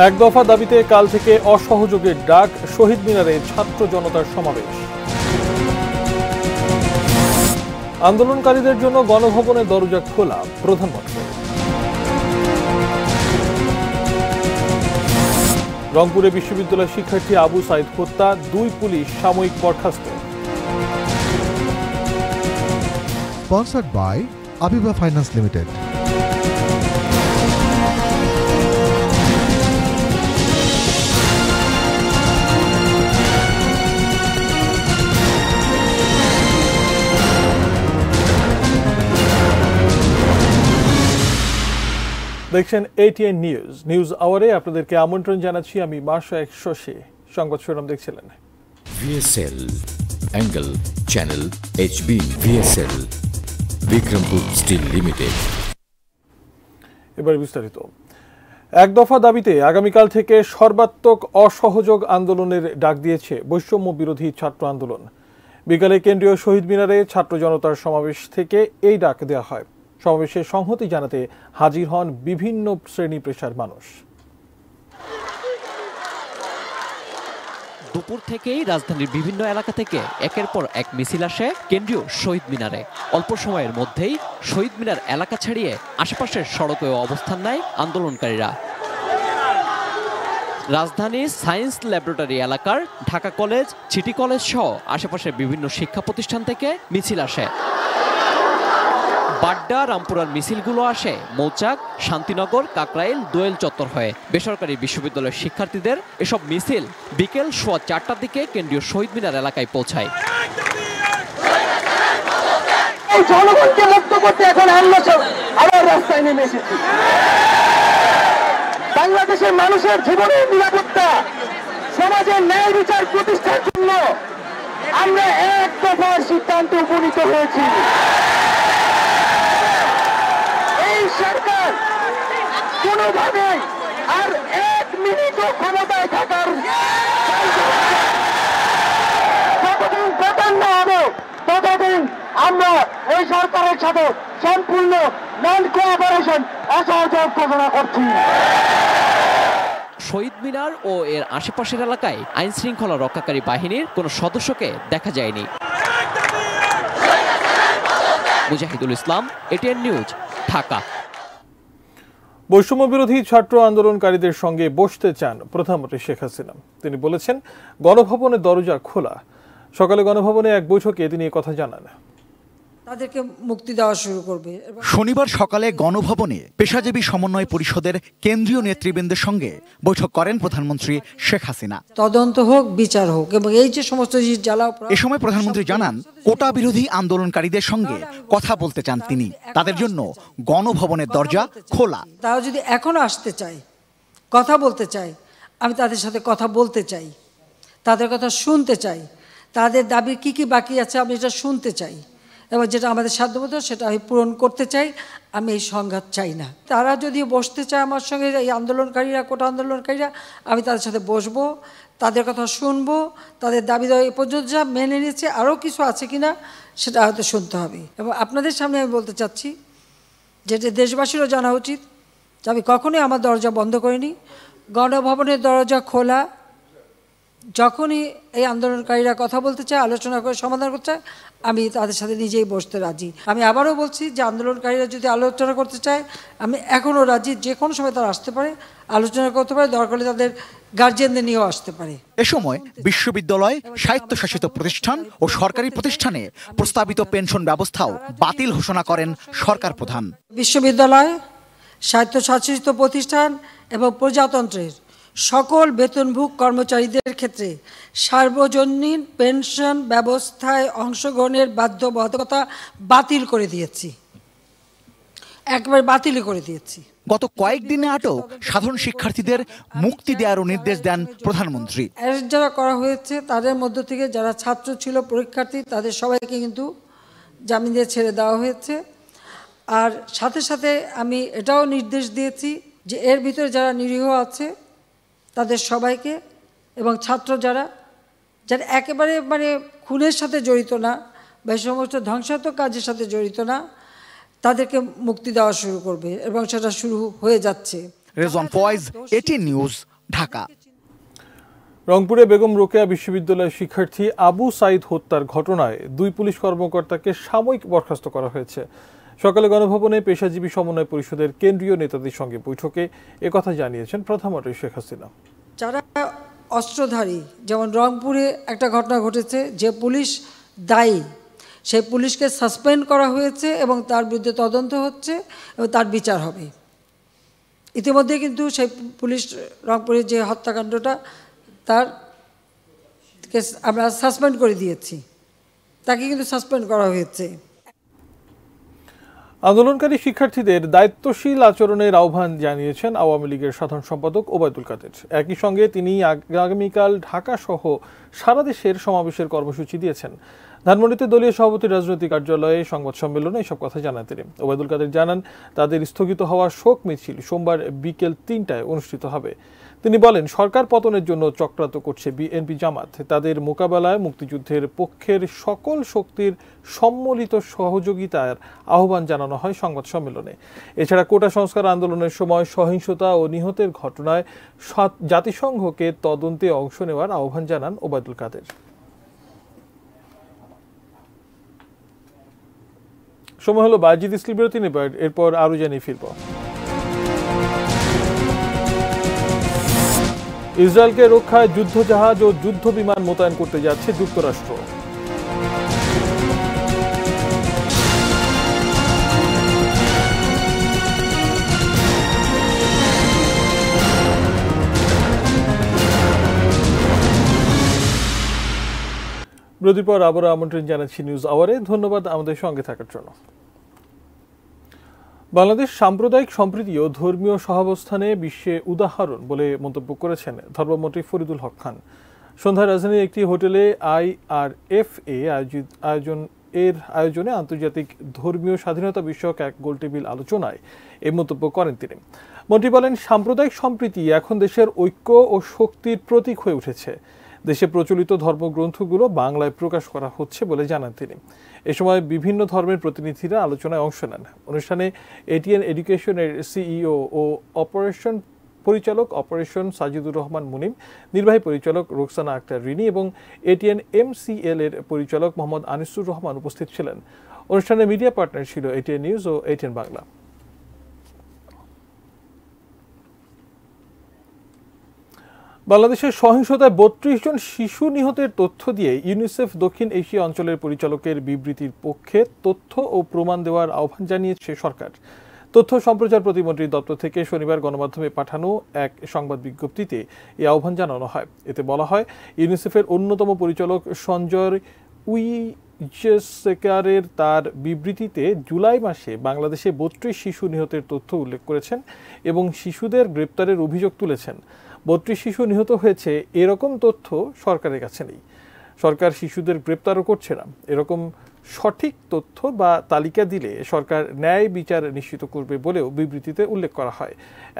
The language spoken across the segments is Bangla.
এক দফা দাবিতে কাল থেকে অসহযোগের ডাক, শহীদ মিনারে ছাত্র জনতার সমাবেশ। আন্দোলনকারীদের জন্য গণভবনের দরজা খোলা, প্রধানমন্ত্রী। রংপুরে বিশ্ববিদ্যালয় শিক্ষার্থী আবু সাইদ হত্যা, 2 পুলিশ সাময়িক বরখাস্ত। Sponsored by Abiba Finance Limited. দেখছেন ATN নিউজ আওয়ারে আপনাদেরকে আমন্ত্রণ জানাচ্ছি। আমি মাশরাফি শশী। সংবাদ শিরোনাম দেখছিলেন। VSL Angle Channel HB VSL Bikrampur steel limited. এবার বিস্তারিত। এক দফা দাবিতে আগামীকাল থেকে সর্বাত্মক অসহযোগ আন্দোলনের ডাক দিয়েছে বৈষম্য বিরোধী ছাত্র আন্দোলন। বিকালে কেন্দ্রীয় শহীদ মিনারে ছাত্র জনতার সমাবেশ থেকে এই ডাক দেওয়া হয়। সমাবেশে সংহতি জানাতে হাজির হন বিভিন্ন শ্রেণী পেশার মানুষ। দুপুর থেকেই রাজধানীর বিভিন্ন এলাকা থেকে একের পর এক মিছিল আসে কেন্দ্রীয় শহীদ মিনারে। অল্প সময়ের মধ্যেই শহীদ মিনার এলাকা ছাড়িয়ে আশেপাশের সড়কেও অবস্থান নেয় আন্দোলনকারীরা। রাজধানীর সায়েন্স ল্যাবরেটরি এলাকার ঢাকা কলেজ, সিটি কলেজ সহ আশেপাশের বিভিন্ন শিক্ষা প্রতিষ্ঠান থেকে মিছিল আসে। বাড্ডা, রামপুরার মিছিলগুলো আসে মৌচাক, শান্তিনগর, কাকরাইল, দোয়েল চত্বর হয়ে। বেসরকারি বিশ্ববিদ্যালয়ের শিক্ষার্থীদের এসব মিছিল বিকেল 4:15টার দিকে কেন্দ্রীয় শহীদ মিনার এলাকায় পৌঁছায়। জনগণকে মুক্ত করতে এখন আমরা আবার রাস্তায় নেমে এসেছি। বাংলাদেশের মানুষের জীবনের নিরাপত্তা, সমাজের ন্যায় বিচার প্রতিষ্ঠার জন্য আমরা এক দফার সিদ্ধান্তে উপনীত হয়েছি। এই সরকার কোনোভাবেই আর 1 মিনিটও ক্ষমতায় থাকার যতদিন পতন না হবে ততদিন আমরা এই সরকারের সাথে সম্পূর্ণ নন কোঅপারেশন, অসহযোগ ঘোষণা করছি। শহীদ মিনার ও এর আশেপাশের এলাকায় আইন শৃঙ্খলা রক্ষাকারী বাহিনীর কোনো সদস্যকে দেখা যায়নি। Mujahidul Islam, ATN news, Dhaka. বৈষম্য বিরোধী ছাত্র আন্দোলনকারীদের সঙ্গে বসতে চান প্রধানমন্ত্রী শেখ হাসিনা। তিনি বলেছেন গণভবনের দরজা খোলা। সকালে গণভবনে এক বৈঠকে তিনি কথা জানান। তাদেরকে মুক্তি দেওয়া শুরু করবে। শনিবার সকালে গণভবনে পেশাজীবী সমন্বয় পরিষদের কেন্দ্রীয় নেতৃবৃন্দের সঙ্গে বৈঠক করেন প্রধানমন্ত্রী শেখ হাসিনা। তদন্ত হোক, বিচার হোক, এবং এই যে সমস্ত জ্বালা। এ সময় প্রধানমন্ত্রী জানান কোটা বিরোধী আন্দোলনকারীদের সঙ্গে কথা বলতে চান তিনি। তাদের জন্য গণভবনের দরজা খোলা। তারা যদি এখনো আসতে চায়, কথা বলতে চায়, আমি তাদের সাথে কথা বলতে চাই, তাদের কথা শুনতে চাই, তাদের দাবি কি কি বাকি আছে আমি এটা শুনতে চাই, এবং যেটা আমাদের সাধ্যমতো সেটা আমি পূরণ করতে চাই। আমি এই সংঘাত চাই না। তারা যদি বসতে চায় আমার সঙ্গে, এই আন্দোলনকারীরা, কোটা আন্দোলনকারীরা, আমি তাদের সাথে বসবো, তাদের কথা শুনবো, তাদের দাবি দেওয়া এ পর্যন্ত যা মেনে নিয়েছে আরও কিছু আছে কিনা সেটা হয়তো শুনতে হবে। এবং আপনাদের সামনে আমি বলতে চাচ্ছি যেটা দেশবাসীরও জানা উচিত যে আমি কখনোই আমার দরজা বন্ধ করিনি। গণভবনের দরজা খোলা। যখনই এই আন্দোলনকারীরা কথা বলতে চায়, আলোচনা করে সমাধান করতে চায়, আমি তাদের সাথে নিজেই বসতে রাজি। আমি আবারও বলছি যে আন্দোলনকারীরা যদি আলোচনা করতে চায়, আমি এখনও রাজি। যে কোনো সময় তারা আসতে পারে, আলোচনা করতে পারে, দরকার হলে তাদের গার্জিয়ানদের নিয়েও আসতে পারে। এ সময় বিশ্ববিদ্যালয়, স্বায়ত্তশাসিত প্রতিষ্ঠান ও সরকারি প্রতিষ্ঠানে প্রস্তাবিত পেনশন ব্যবস্থাও বাতিল ঘোষণা করেন সরকার প্রধান। বিশ্ববিদ্যালয়, স্বায়ত্তশাসিত প্রতিষ্ঠান এবং প্রজাতন্ত্রের সকল বেতনভোগী কর্মচারীদের ক্ষেত্রে সার্বজনীন পেনশন ব্যবস্থায় অংশগ্রহণের বাধ্যবাধকতা বাতিল করে দিয়েছি, একবার বাতিল করে দিয়েছি। গত কয়েকদিনে আটক সাধারণ শিক্ষার্থীদের মুক্তি দেওয়ারও নির্দেশ দেন প্রধানমন্ত্রী। যারা করা হয়েছে তাদের মধ্য থেকে যারা ছাত্র ছিল, পরীক্ষার্থী, তাদের সবাইকে কিন্তু জামিন দিয়ে ছেড়ে দেওয়া হয়েছে। আর সাথে সাথে আমি এটাও নির্দেশ দিয়েছি যে এর ভিতরে যারা নিরীহ আছে তাদের সবাইকে, এবং ছাত্র যারা একেবারে খুনের সাথে জড়িত না বা এই সমস্ত ধ্বংসাত্মক কাজের সাথে জড়িত না, তাদেরকে মুক্তি দেওয়া শুরু করবে, এবং সেটা শুরু হয়ে যাচ্ছে। Rezwan Foyez, ATN news, Dhaka. রংপুরে বেগম রোকেয়া বিশ্ববিদ্যালয়ের শিক্ষার্থী আবু সাইদ হত্যার ঘটনায় 2 পুলিশ কর্মকর্তাকে সাময়িক বরখাস্ত করা হয়েছে। সকালে গণভবনে পেশাজীবী সমন্বয় পরিষদের কেন্দ্রীয় নেতাদের সঙ্গে বৈঠকে একথা জানিয়েছেন প্রধানমন্ত্রী শেখ হাসিনা। যারা অস্ত্রধারী, যেমন রংপুরে একটা ঘটনা ঘটেছে, যে পুলিশ দায়ী সেই পুলিশকে সাসপেন্ড করা হয়েছে এবং তার বিরুদ্ধে তদন্ত হচ্ছে এবং তার বিচার হবে। ইতিমধ্যে কিন্তু সেই পুলিশ রংপুরের যে হত্যাকাণ্ডটা তার আমরা সাসপেন্ড করে দিয়েছি, তাকে কিন্তু সাসপেন্ড করা হয়েছে। আন্দোলনকারী শিক্ষার্থীদের দায়িত্বশীল আচরণের আহ্বান জানিয়েছেন আওয়ামী লীগের সাধারণ সম্পাদক ওবায়দুল কাদের। একই সঙ্গে তিনি আগামীকাল ঢাকা সহ সারা দেশের সমাবেশের কর্মসূচি দিয়েছেন। ধানমন্ডিতে দলীয় সভাপতির রাজনৈতিক কার্যালয়ে সংবাদ সম্মেলনে এসব কথা জানান তিনি। ওবায়দুল কাদের জানান, তাদের স্থগিত হওয়া শোক মিছিল সোমবার বিকেল 3টায় অনুষ্ঠিত হবে। তিনি বলেন, সরকার পতনের জন্য চক্রান্ত করছে বিএনপি জামাত। তাদের মোকাবেলায় মুক্তিযুদ্ধের পক্ষের সকল শক্তির সম্মিলিত সহযোগিতার আহ্বান জানানো হয় সংবাদ সম্মেলনে। এছাড়া কোটা সংস্কার আন্দোলনের সময় সহিংসতা ও নিহতের ঘটনায় জাতিসংঘকে তদন্তে অংশ নেওয়ার আহ্বান জানান ওবায়দুল কাদের। সময় হলো বাজিদ ইসলাম বিরতি নেবার, এরপর আরো জানিয়ে ফিরব। ইসরায়েলকে রক্ষায় যুদ্ধজাহাজ ও যুদ্ধ বিমান মোতায়েন করতে যাচ্ছে যুক্তরাষ্ট্র। বিরতির পর আবারও আমন্ত্রণ জানাচ্ছি নিউজ আওয়ারে। ধন্যবাদ আমাদের সঙ্গে থাকার জন্য। বাংলাদেশ সাম্প্রদায়িক সম্প্রীতি ও ধর্মীয় সহাবস্থানে বিশ্বে উদাহরণ বলে মন্তব্য করেছেন ধর্মমন্ত্রী ফরিদুল হক খান। সন্ধ্যায় রাজধানীর একটি হোটেলে IRFA আয়োজনে আন্তর্জাতিক ধর্মীয় স্বাধীনতা বিষয়ক এক গোলটেবিল আলোচনায় এই মন্তব্য করেন তিনি। মন্ত্রী বলেন, সাম্প্রদায়িক সম্প্রীতি এখন দেশের ঐক্য ও শক্তির প্রতীক হয়ে উঠেছে। দেশে প্রচলিত ধর্মগ্রন্থগুলো বাংলায় প্রকাশ করা হচ্ছে বলে জানান তিনি। এ সময় বিভিন্ন ধর্মের প্রতিনিধিরা আলোচনায় অংশ নেন। অনুষ্ঠানে এটিএন এডুকেশনের সিইও ও অপারেশন সাজিদুর রহমান মুনিম, নির্বাহী পরিচালক রোকসানা আক্তার রিনি এবং এটিএন MCL এর পরিচালক মোহাম্মদ আনিসুর রহমান উপস্থিত ছিলেন। অনুষ্ঠানে মিডিয়া পার্টনার ছিল এটিএন নিউজ ও এটিএন বাংলা। বাংলাদেশের সহিংসতায় 32 জন শিশু নিহতের তথ্য দিয়ে ইউনিসেফ দক্ষিণ এশিয়া অঞ্চলের পরিচালকের বিবৃতির পক্ষে তথ্য ও প্রমাণ দেওয়ার আহ্বান জানিয়েছে সরকার। তথ্য সম্প্রচার প্রতিমন্ত্রীর দপ্তর থেকে শনিবার গণমাধ্যমে পাঠানো এক সংবাদ বিজ্ঞপ্তিতে এই আহ্বান জানানো হয়। এতে বলা হয়, ইউনিসেফের অন্যতম পরিচালক সঞ্জয় উইজেসেকারের তার বিবৃতিতে জুলাই মাসে বাংলাদেশে 32 শিশু নিহতের তথ্য উল্লেখ করেছেন এবং শিশুদের গ্রেপ্তারের অভিযোগ তুলেছেন। 32 শিশু নিহত হয়েছে এরকম তথ্য সরকারের কাছে নেই। সরকার শিশুদের গ্রেপ্তারও করছে না। এরকম সঠিক তথ্য বা তালিকা দিলে সরকার ন্যায় বিচার নিশ্চিত করবে বলেও বিবৃতিতে উল্লেখ করা হয়।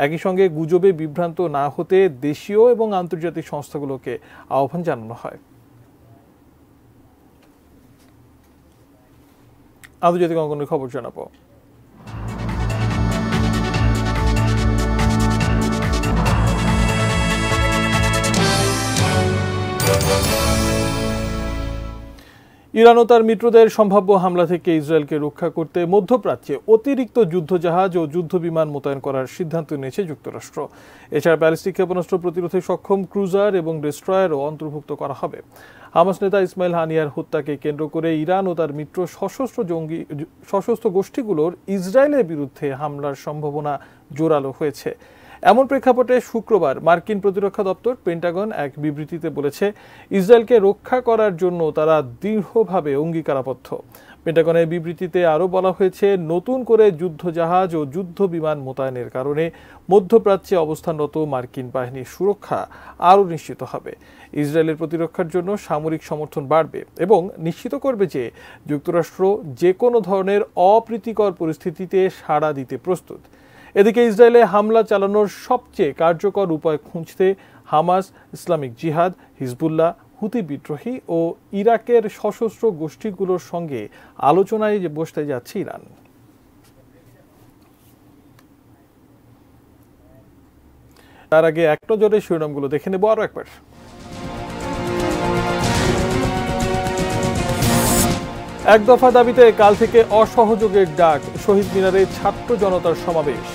একই সঙ্গে গুজবে বিভ্রান্ত না হতে দেশীয় এবং আন্তর্জাতিক সংস্থাগুলোকে আহ্বান জানানো হয়। আন্তর্জাতিক অঙ্গনের খবর জানাবো। ইরান ও তার মিত্রদের সম্ভাব্য হামলা থেকে ইসরায়েলকে রক্ষা করতে মধ্যপ্রাচ্যে অতিরিক্ত যুদ্ধজাহাজ ও যুদ্ধবিমান মোতায়েন করার সিদ্ধান্ত নিয়েছে যুক্তরাষ্ট্র। এছাড়া ব্যালিস্টিক ক্ষেপণাস্ত্র প্রতিরোধে সক্ষম ক্রুজার এবং ডেস্ট্রয়ারও অন্তর্ভুক্ত করা হবে। হামাস নেতা ইসমাইল হানিয়ার হত্যাকে কেন্দ্র করে ইরান ও তার মিত্র সশস্ত্র গোষ্ঠীগুলোর ইসরায়েলের বিরুদ্ধে হামলার সম্ভাবনা জোরালো হয়েছে। এমন প্রেক্ষাপটে শুক্রবার মার্কিন প্রতিরক্ষা দপ্তর পেন্টাগন এক বিবৃতিতে বলেছে, ইসরায়েলকে রক্ষা করার জন্য তারা দৃঢ়ভাবে অঙ্গীকারাবদ্ধ। পেন্টাগনের বিবৃতিতে আরও বলা হয়েছে, নতুন করে যুদ্ধজাহাজ ও যুদ্ধ বিমান মোতায়েনের কারণে মধ্যপ্রাচ্যে অবস্থানরত মার্কিন বাহিনীর সুরক্ষা আরও নিশ্চিত হবে। ইসরায়েলের প্রতিরক্ষার জন্য সামরিক সমর্থন বাড়বে এবং নিশ্চিত করবে যে যুক্তরাষ্ট্র যে কোনো ধরনের অপ্রীতিকর পরিস্থিতিতে সাড়া দিতে প্রস্তুত। এদিকে ইসরায়েলে হামলা চালানোর সবচেয়ে কার্যকর উপায় খুঁজতে হামাস, ইসলামিক জিহাদ, হিজবুল্লাহ, হুতি বিদ্রোহী ও ইরাকের সশস্ত্র গোষ্ঠীগুলোর সঙ্গে আলোচনায় বসতে যাচ্ছে ইরান। তার আগে এক নজরে শিরোনামগুলো দেখে নেব আরো একবার। এক দফা দাবিতে কাল থেকে অসহযোগের ডাক, শহীদ মিনারে ছাত্র জনতার সমাবেশ।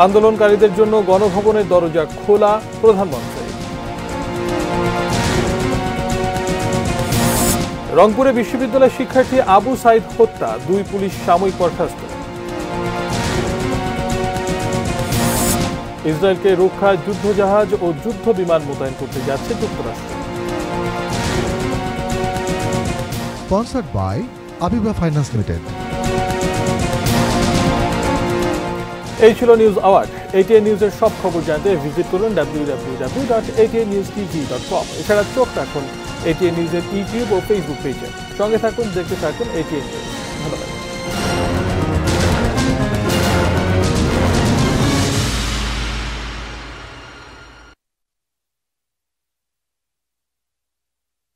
আন্দোলনকারীদের জন্য গণভবনের দরজা খোলা, প্রধানমন্ত্রী। রংপুরে বিশ্ববিদ্যালয় শিক্ষার্থী আবু সাইদ হত্যা, 2 পুলিশ সাময়িক বরখাস্ত। ইসরায়েলকে রক্ষায় যুদ্ধজাহাজ ও যুদ্ধ বিমান মোতায়েন করতে যাচ্ছে যুক্তরাষ্ট্র। Sponsored by Abiba Finance Limited. এই ছিল নিউজ আওয়ার। ATN নিউজের সব খবর জানতে ভিজিট করুন www.atntv.com। এছাড়া চোখ রাখুন ATN নিউজের ইউটিউব ও ফেসবুক পেজে। সঙ্গে থাকুন, দেখতে থাকুন ATN নিউজ। ধন্যবাদ।